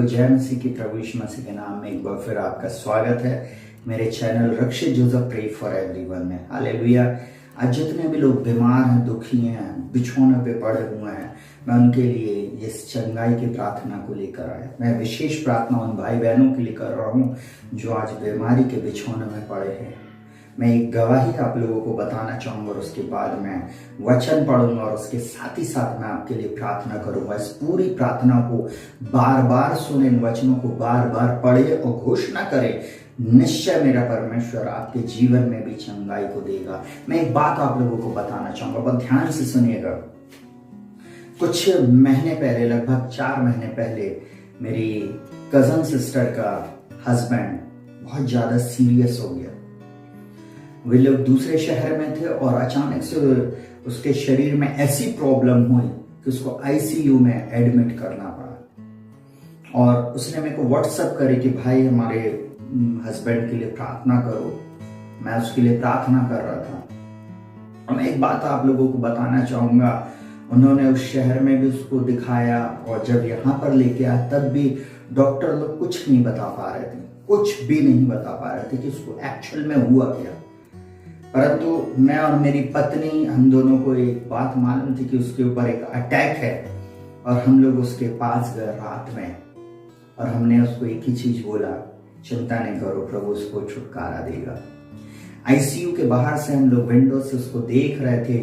जय मसीह की, प्रभु यीशु मसीह के नाम में एक बार फिर आपका स्वागत है मेरे channel Rakshit Joseph pray for everyone में। हालेलुया। आज जितने भी लोग बीमार हैं, दुखी हैं, बिछौने पे पड़े हुए हैं, मैं उनके लिए इस चंगाई की प्रार्थना को लेकर आया। मैं विशेष प्रार्थना उन भाई बहनों के लिए कर रहा हूँ जो आज बीमारी के बिछौने में पड़े हैं। मैं एक गवाही आप लोगों को बताना चाहूंगा और उसके बाद मैं वचन पढ़ूंगा और उसके साथ ही साथ मैं आपके लिए प्रार्थना करूंगा। इस पूरी प्रार्थना को बार बार सुने, इन वचनों को बार बार पढ़े और घोषणा करें। निश्चय मेरा परमेश्वर आपके जीवन में भी चंगाई को देगा। मैं एक बात आप लोगों को बताना चाहूंगा, बहुत ध्यान से सुनिएगा। कुछ महीने पहले, लगभग 4 महीने पहले, मेरी कजन सिस्टर का हस्बैंड बहुत ज्यादा सीरियस हो गया। वे लोग दूसरे शहर में थे और अचानक से उसके शरीर में ऐसी प्रॉब्लम हुई कि उसको आईसीयू में एडमिट करना पड़ा। और उसने मेरे को व्हाट्सएप करे कि भाई हमारे हस्बैंड के लिए प्रार्थना करो। मैं उसके लिए प्रार्थना कर रहा था। और मैं एक बात आप लोगों को बताना चाहूंगा, उन्होंने उस शहर में भी उसको दिखाया और जब यहाँ पर लेके आया तब भी डॉक्टर लोग कुछ नहीं बता पा रहे थे, कुछ भी नहीं बता पा रहे थे कि उसको एक्चुअल में हुआ क्या। परंतु मैं और मेरी पत्नी, हम दोनों को एक बात मालूम थी कि उसके ऊपर एक अटैक है। और हम लोग उसके पास गए रात में और हमने उसको एक ही चीज बोला, चिंता नहीं करो, प्रभु उसको छुटकारा देगा। आईसीयू के बाहर से हम लोग विंडो से उसको देख रहे थे,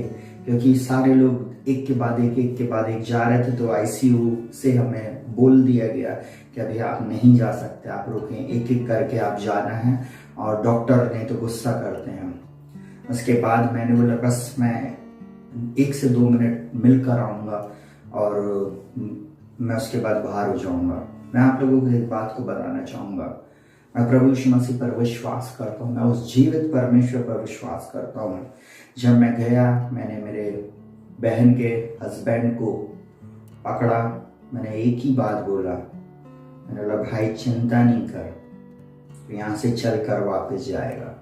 क्योंकि सारे लोग एक के बाद एक जा रहे थे। तो आईसीयू से हमें बोल दिया गया कि अभी आप नहीं जा सकते, आप रुकें, एक एक करके आप जाना है और डॉक्टर नहीं तो गुस्सा करते हैं। उसके बाद मैंने बोला बस मैं 1 से 2 मिनट मिलकर आऊँगा और मैं उसके बाद बाहर हो जाऊँगा। मैं आप लोगों को एक बात को बताना चाहूँगा, मैं प्रभु यीशु मसीह पर विश्वास करता हूँ, मैं उस जीवित परमेश्वर पर विश्वास करता हूँ। जब मैं गया, मैंने मेरे बहन के हस्बैंड को पकड़ा, मैंने एक ही बात बोला, मैंने बोला भाई चिंता नहीं कर, यहाँ से चल कर वापस जाएगा।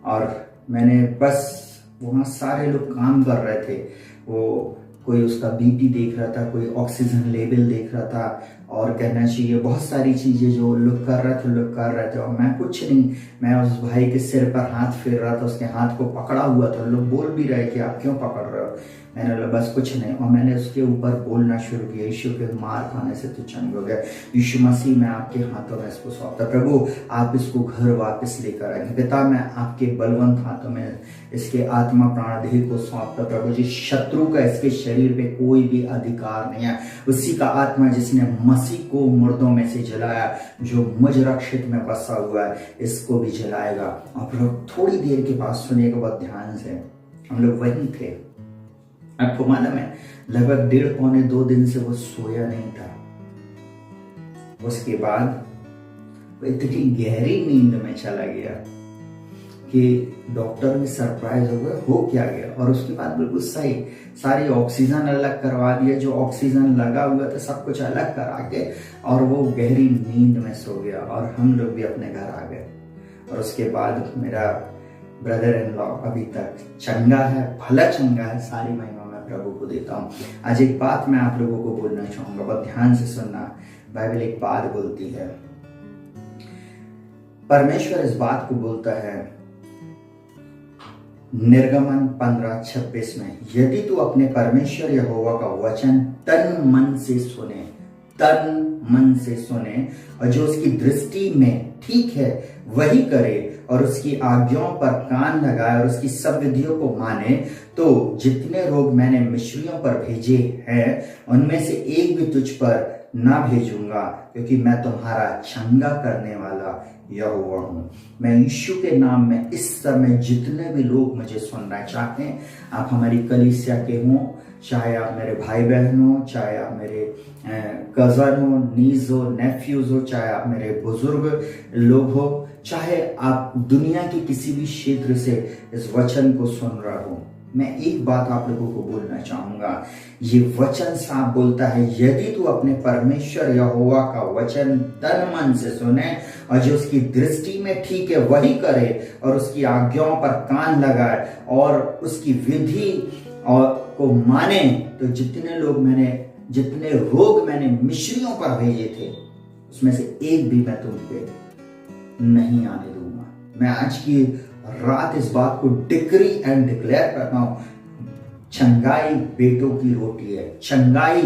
और मैंने बस, वहाँ सारे लोग काम कर रहे थे, वो कोई उसका बीपी देख रहा था, कोई ऑक्सीजन लेवल देख रहा था, और कहना चाहिए बहुत सारी चीजें जो लोग कर रहे थे और मैं कुछ नहीं। मैं उस भाई के सिर पर हाथ फेर रहा था, उसके हाथ को पकड़ा हुआ था। लोग बोल भी रहे कि आप क्यों पकड़ रहे हो। मैंने बोला बस कुछ नहीं, और मैंने उसके ऊपर बोलना शुरू किया, यीशु के मार खाने से तू चंग हो गया, यीशु मसीह मैं आपके हाथों में इसको सौंपता, प्रभु आप इसको घर वापस लेकर आए, पिता मैं आपके बलवंत हाथों में इसके आत्मा प्राण देह को सौंपता। प्रभु जी, शत्रु का इसके शरीर पे कोई भी अधिकार नहीं है। उसी का आत्मा जिसने मसीह को मुर्दों में से जलाया, जो मुझ रक्षित में बसा हुआ है, इसको भी जलाएगा। और थोड़ी देर के बाद सुनिएगा बहुत ध्यान से, हम लोग वहीं थे। आपको मालूम है लगभग 1.5-2 दिन से वो सोया नहीं था। उसके बाद वो इतनी गहरी नींद में चला गया कि डॉक्टर भी सरप्राइज हो गया, हो क्या गया। और उसके बाद बिल्कुल सही, सारी ऑक्सीजन अलग करवा दिया, जो ऑक्सीजन लगा हुआ था सब कुछ अलग करा के, और वो गहरी नींद में सो गया। और हम लोग भी अपने घर आ गए। और उसके बाद मेरा ब्रदर इन लॉ अभी तक चंगा है, भला चंगा है। सारी महिमा मैं प्रभु को देता हूँ। आज एक बात मैं आप लोगों को बोलना चाहूंगा, बहुत ध्यान से सुनना। बाइबल एक बात बोलती है, परमेश्वर इस बात को बोलता है निर्गमन 15:26 में, यदि तू अपने परमेश्वर यहोवा का वचन तन मन से सुने और जो उसकी दृष्टि में ठीक है वही करे, और उसकी आज्ञाओं पर कान लगाए और उसकी सब विधियों को माने, तो जितने रोग मैंने मिस्रियों पर भेजे हैं उनमें से एक भी तुझ पर ना भेजूंगा, क्योंकि मैं तुम्हारा चंगा करने वाला यहोवा हूं। मैं यीशु के नाम में इस समय जितने भी लोग मुझे सुनना चाहते हैं, आप हमारी कलीसिया के हों, चाहे आप मेरे भाई बहन हो, चाहे आप मेरे कजन हो, नीज हो, नेफ्यूज हो, चाहे आप मेरे बुजुर्ग लोग हो, चाहे आप दुनिया के किसी भी क्षेत्र से इस वचन को सुन रहे हो, मैं एक बात आप लोगों को बोलना चाहूंगा। ये वचन साफ बोलता है, यदि तू अपने परमेश्वर यहोवा का वचन तन मन से सुने और जो उसकी दृष्टि में ठीक है वही करे, और उसकी आज्ञाओं पर कान लगाए और उसकी विधि और को माने, तो जितने रोग मैंने मिस्रियों पर भेजे थे उसमें से एक भी मैं तुम पे नहीं आने दूंगा। मैं आज की रात इस बात को डिक्री एंड डिक्लेयर करता हूं, चंगाई बेटों की रोटी है, चंगाई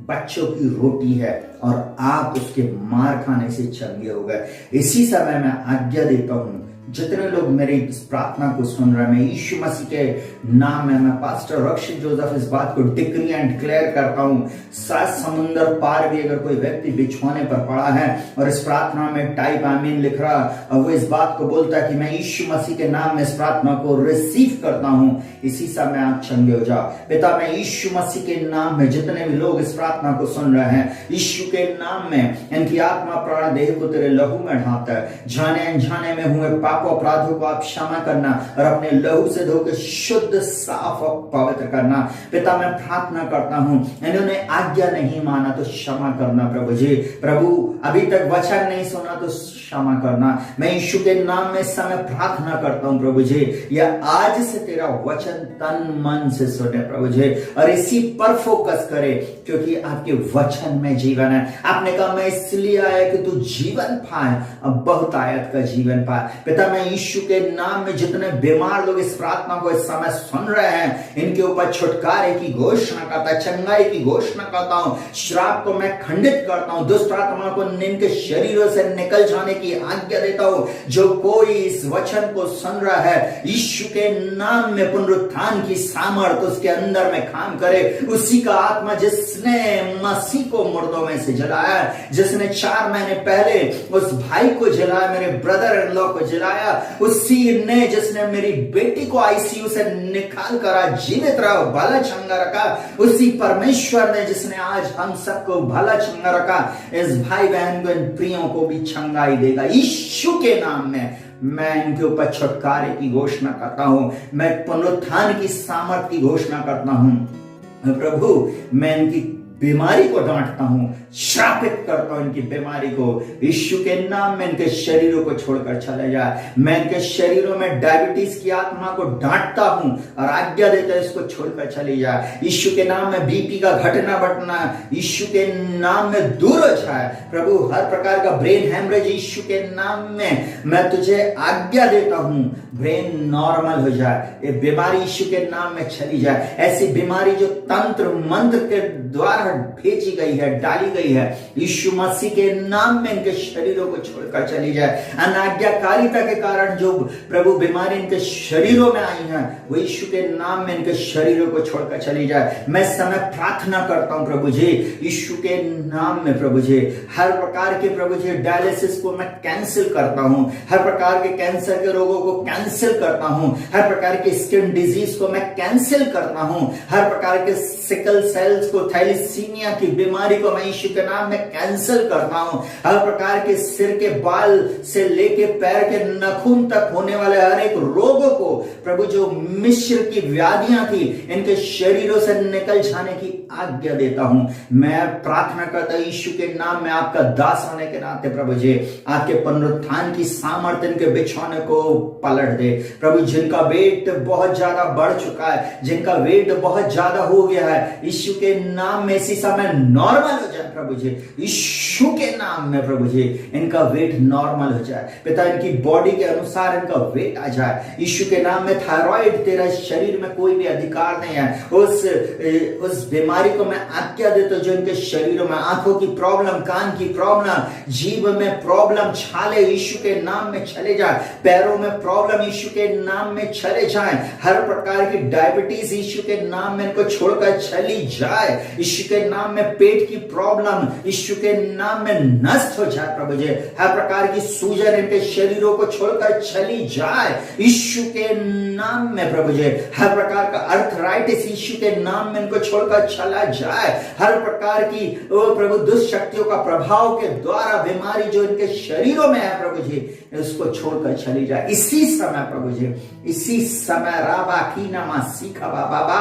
बच्चों की रोटी है और आप उसके मार खाने से चंगे हो गए। इसी समय मैं आज्ञा देता हूं, जितने लोग मेरी इस प्रार्थना को सुन रहे हैं, मैं यीशु मसीह के नाम में, मैं पास्टर रक्षित जोसेफ इस बात को डिक्री एंड डिक्लेयर करता हूं, 7 समुंदर पार भी अगर कोई व्यक्ति बिछौने पर पड़ा है और इस प्रार्थना में टाइप आमीन लिख रहा और वो इस बात को बोलता है कि मैं यीशु मसीह के नाम में इस प्रार्थना को रिसीव करता हूं, इसी समय आप चंगे हो जाओ। पिता, मैं यीशु मसीह के नाम में जितने भी लोग इस प्रार्थना को सुन रहे हैं, यीशु के नाम में इनकी आत्मा प्राण देह को तेरे लहू में ढांता है, जाने अनजाने में हुए पापों अपराधों को आप क्षमा करना और अपने लहू से धोकर शुद्ध साफ और पवित्र करना। पिता, मैं प्रार्थना करता हूं, इन्होंने आज्ञा नहीं माना तो क्षमा करना प्रभु जी। प्रभु, अभी तक वचन नहीं सुना तो क्षमा करना। मैं यीशु के नाम में समय प्रार्थना करता हूं प्रभु जी, या आज से तेरा वचन तन मन से सुने प्रभु जी और इसी पर फोकस करे, क्योंकि आपके वचन में जीवन है। आपने कहा मैं इसलिए आया कि तू जीवन पाए, अब बहुत आयत का जीवन पाए। पिता, मैं यीशु के नाम में जितने बीमार लोग इस प्रार्थना को इस समय सुन रहे हैं, इनके ऊपर छुटकारे की घोषणा करता, चंगाई की घोषणा करता हूं, श्राप को मैं खंडित करता हूं, दुष्ट आत्मा को इनके शरीरों से निकल जाने की आज्ञा देता हूं। जो कोई इस वचन को सुन रहा है, यीशु के नाम में पुनरुत्थान की सामर्थ उसके अंदर में काम करे। उसी का आत्मा जिसने मसीह को मुर्दों में से जलाया, जिसने 4 महीने पहले उस भाई को जलाया, मेरे ब्रदर इन लॉ को जलाया, उसी ने जिसने मेरी बेटी को आईसीयू से निकाल कर जीवित रहा, भला चंगा रखा, उसी परमेश्वर ने जिसने आज हम सबको भला चंगा रखा, इस भाई बहन को, इन प्रियों को भी चंगाई देगा। यीशु के नाम में मैं इनके ऊपर छुटकारे की घोषणा करता हूं, मैं पुनरुत्थान की सामर्थ की घोषणा करता हूं। प्रभु, मैं इनकी बीमारी को डांटता हूं, श्रापित करता हूं इनकी बीमारी को, यीशु के नाम में इनके शरीरों को छोड़कर चले जाए। मैं इनके शरीरों में डायबिटीज की आत्मा को डांटता हूं और आज्ञा देता है इसको छोड़कर चली जाए। यीशु के नाम में बीपी का घटना बढ़ना यीशु के नाम में दूर हो जाए। प्रभु, हर प्रकार का ब्रेन हेमरेज यीशु के नाम में मैं तुझे आज्ञा देता हूं, ब्रेन नॉर्मल हो जाए, ये बीमारी यीशु के नाम में चली जाए। ऐसी बीमारी जो तंत्र मंत्र के द्वारा भेजी गई है, डाली गई है, यीशु मसीह के नाम में इनके शरीरों को छोड़कर चली जाए। अनाज्ञाकारिता के कारण जो प्रभु बीमारी इनके शरीरों में आई है, वो यीशु के नाम में इनके शरीरों को छोड़कर चली जाए। मैं समय प्रार्थना करता हूं प्रभु जी, यीशु के नाम में प्रभु जी, हर प्रकार के प्रभु जी डायलिसिस को मैं कैंसिल करता हूं, हर प्रकार के कैंसर के रोगों को कैंसिल करता हूं, हर प्रकार के स्किन डिजीज को मैं कैंसिल करता हूं, हर प्रकार के सिकल सेल्स को, थैलीसीमिया की बीमारी को मैं यीशु के नाम में कैंसिल करता हूं। हर प्रकार के सिर के बाल से लेके पैर के नाखून तक होने वाले हर एक रोगों को प्रभु, जो मिस्र की व्याधियां थी, इनके शरीरों से निकल जाने की आज्ञा देता हूं। मैं प्रार्थना करता हूं यीशु के नाम में, आपका दास होने के नाते प्रभु जी, आपके पुनरुत्थान की सामर्थ्य इनके बिछौने को पलट दे प्रभु। जिनका वेट बहुत ज्यादा बढ़ चुका है, जिनका वेट बहुत ज्यादा हो गया है, यीशु के नाम में इसी समय नॉर्मल हो जाए प्रभु जी, यीशु के नाम में प्रभु जी, इनका वेट नॉर्मल हो जाए। पिता, इनकी बॉडी के अनुसार इनका वेट आ जाए यीशु के नाम में। थायराइड तेरा शरीर में कोई भी अधिकार नहीं है, उस बीमारी को मैं आज्ञा देता हूं जो इनके शरीरों में, आंखों की प्रॉब्लम, कान की प्रॉब्लम, जीभ में प्रॉब्लम, छाले यीशु के नाम में चले जाए, पैरों में प्रॉब्लम यीशु के नाम में चले जाए, हर प्रकार की डायबिटीज यीशु के नाम में इनको छोड़कर चली जाए, यीशु के नाम में पेट की प्रॉब्लम यीशु के नाम में नष्ट हो जाए प्रभु जी, हर प्रकार की सूजन इनके शरीरों को छोड़कर चली जाए यीशु के नाम में प्रभु जी, हर प्रकार का अर्थराइटिस यीशु के नाम में इनको छोड़कर चला जाए, हर प्रकार की प्रभु दुष्ट शक्तियों का प्रभाव के द्वारा बीमारी जो इनके शरीरों में है प्रभु जी, उसको छोड़कर चली जाए इसी समय प्रभु जी, इसी समय। राबा की नमा सीखा बाबा,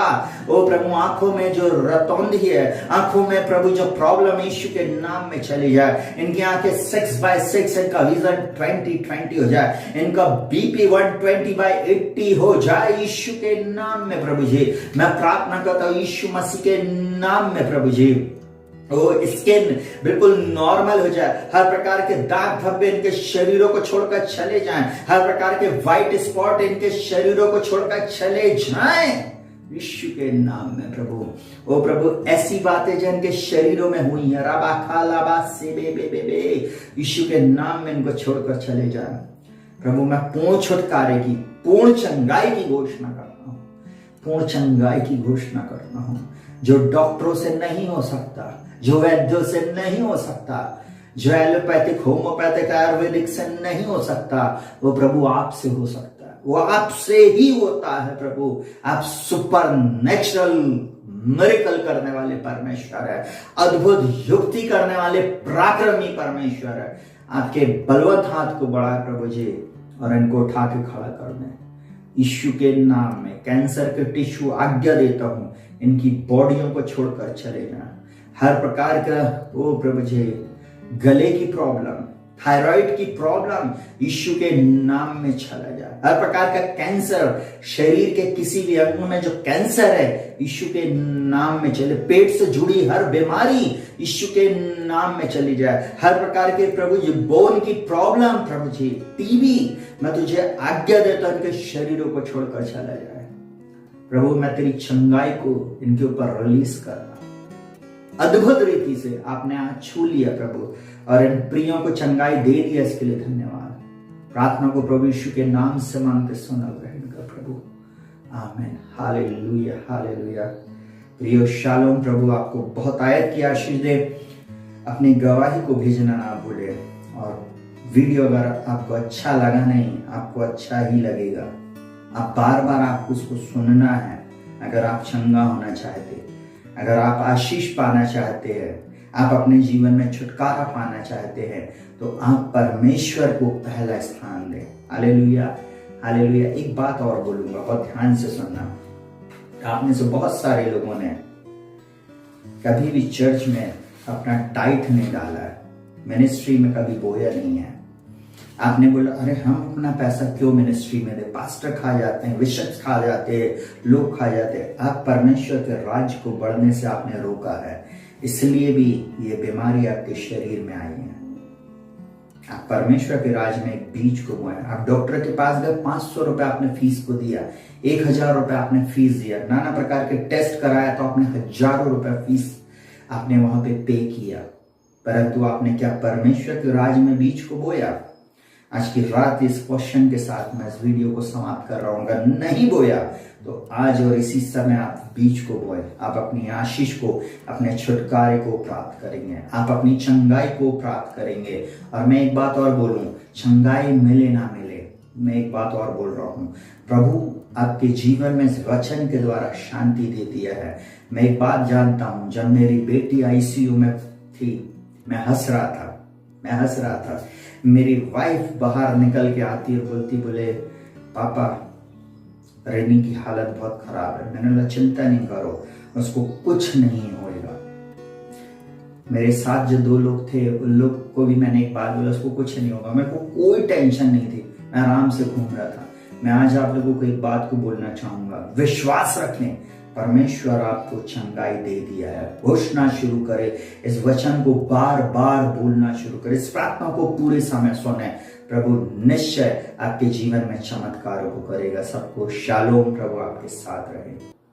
ओ प्रभु, आंखों में जो रतौंधी है, आंखों में प्रभु जो प्रॉब्लम यीशु के नाम में चली जाए, इनकी आंखें 6/6, इनका विजन 20/20 हो जाए, इनका बीपी 120/80 हो जाए यीशु के नाम में प्रभु जी। मैं प्रार्थना करता हूं यीशु मसीह के नाम में प्रभु जी, वो स्किन बिल्कुल नॉर्मल हो जाए, हर प्रकार के दाग धब्बे इनके शरीरों को छोड़कर चले जाएं, हर प्रकार के व्हाइट स्पॉट इनके शरीरों को छोड़कर चले जाएं यीशु के नाम में। प्रभु ओ प्रभु, ऐसी बातें जो इनके शरीरों में हुई है, रबा खालाबा से बे यीशु के नाम में इनको छोड़कर चले जाएं। प्रभु मैं पूर्ण छुटकारे की, पूर्ण चंगाई की घोषणा करता हूं, पूर्ण चंगाई की घोषणा करता हूं। जो डॉक्टरों से नहीं हो सकता, जो वैद्यों से नहीं हो सकता, जो एलोपैथिक होम्योपैथिक आयुर्वेदिक से नहीं हो सकता, वो प्रभु आपसे हो सकता है, वो आपसे ही होता है। प्रभु आप सुपर नेचुरल मिरेकल करने वाले परमेश्वर है, अद्भुत युक्ति करने वाले पराक्रमी परमेश्वर है। आपके बलवंत हाथ को बढ़ाए प्रभु जी, और इनको उठा के खड़ा कर दें यीशु के नाम में। कैंसर के टिश्यू आज्ञा देता हूं, इनकी बॉडियों को छोड़कर चले जाए। हर प्रकार का ओ प्रभु जी, गले की प्रॉब्लम, थायराइड की प्रॉब्लम यीशु के नाम में चला जाए। हर प्रकार का कैंसर, शरीर के किसी भी अंग में जो कैंसर है यीशु के नाम में चले। पेट से जुड़ी हर बीमारी यीशु के नाम में चली जाए। हर प्रकार के प्रभु जी बोन की प्रॉब्लम, प्रभु जी टीबी, मैं तुझे आज्ञा देता हूं कि शरीरों को छोड़कर चला जाए। प्रभु मैं तेरी चंगाई को इनके ऊपर रिलीज कर रहा, अद्भुत रीति से आपने आज छू लिया प्रभु, और इन प्रियों को चंगाई दे दिया, इसके लिए धन्यवाद। प्रार्थना को प्रभु यीशु के नाम से मांगते सुना ग्रहण कर प्रभु, आमीन। Hallelujah hallelujah. प्रियो शालोम, प्रभु आपको बहुत आयत की आशीष दे। अपनी गवाही को भेजना ना भूले, और वीडियो अगर आपको अच्छा लगा नहीं, आपको अच्छा ही लगेगा, आप बार बार आपको उसको सुनना है। अगर आप चंगा होना चाहते, अगर आप आशीष पाना चाहते हैं, आप अपने जीवन में छुटकारा पाना चाहते हैं, तो आप परमेश्वर को पहला स्थान दें। Hallelujah hallelujah. एक बात और बोलूंगा, बहुत ध्यान से सुनना। आप में से बहुत सारे लोगों ने कभी भी चर्च में अपना टाइट नहीं डाला है, मिनिस्ट्री में कभी बोया नहीं है। आपने बोला अरे हम अपना पैसा क्यों मिनिस्ट्री में दे, पास्टर खा जाते हैं, बिशप्स खा जाते हैं, लोग खा जाते हैं। आप परमेश्वर के राज्य को बढ़ने से आपने रोका है, इसलिए भी ये बीमारी आपके शरीर में आई है। आप परमेश्वर के राज्य में एक बीज को बोए। आप डॉक्टर के पास गए, 500 रुपए आपने फीस को दिया, 1000 रुपए आपने फीस दिया, नाना प्रकार के टेस्ट कराया तो आपने हजारों रुपए फीस आपने वहां पे पे किया, परंतु आपने क्या परमेश्वर के राज्य में बीज को बोया? आज की रात इस क्वेश्चन के साथ मैं इस वीडियो को समाप्त कर रहा हूं। अगर नहीं बोया तो आज और इसी समय आप बीज को बोए। आप अपनी आशीष को, अपने छुटकारे को प्राप्त करेंगे, आप अपनी चंगाई को प्राप्त करेंगे। और मैं एक बात और बोलूं, चंगाई मिले ना मिले, मैं एक बात और बोल रहा हूं, प्रभु आपके जीवन में इस वचन के द्वारा शांति दे दिया है। मैं एक बात जानता हूं, जब मेरी बेटी आईसीयू में थी, मैं हंस रहा था। मेरी वाइफ बाहर निकल के आती और बोलती, बोले पापा रेनी की हालत बहुत खराब है। मैंने बोला चिंता नहीं करो, उसको कुछ नहीं होएगा। मेरे साथ जो 2 लोग थे, उन लोग को भी मैंने एक बात बोला, उसको कुछ नहीं होगा। मेरे को कोई टेंशन नहीं थी, मैं आराम से घूम रहा था। मैं आज आप लोगों को एक बात को बोलना चाहूंगा, विश्वास रखें, परमेश्वर आपको चंगाई दे दिया है। घोषणा शुरू करें, इस वचन को बार बार बोलना शुरू करें, इस प्रार्थना को पूरे समय सुने। प्रभु निश्चय आपके जीवन में चमत्कारों को करेगा। सबको शालोम, प्रभु आपके साथ रहे।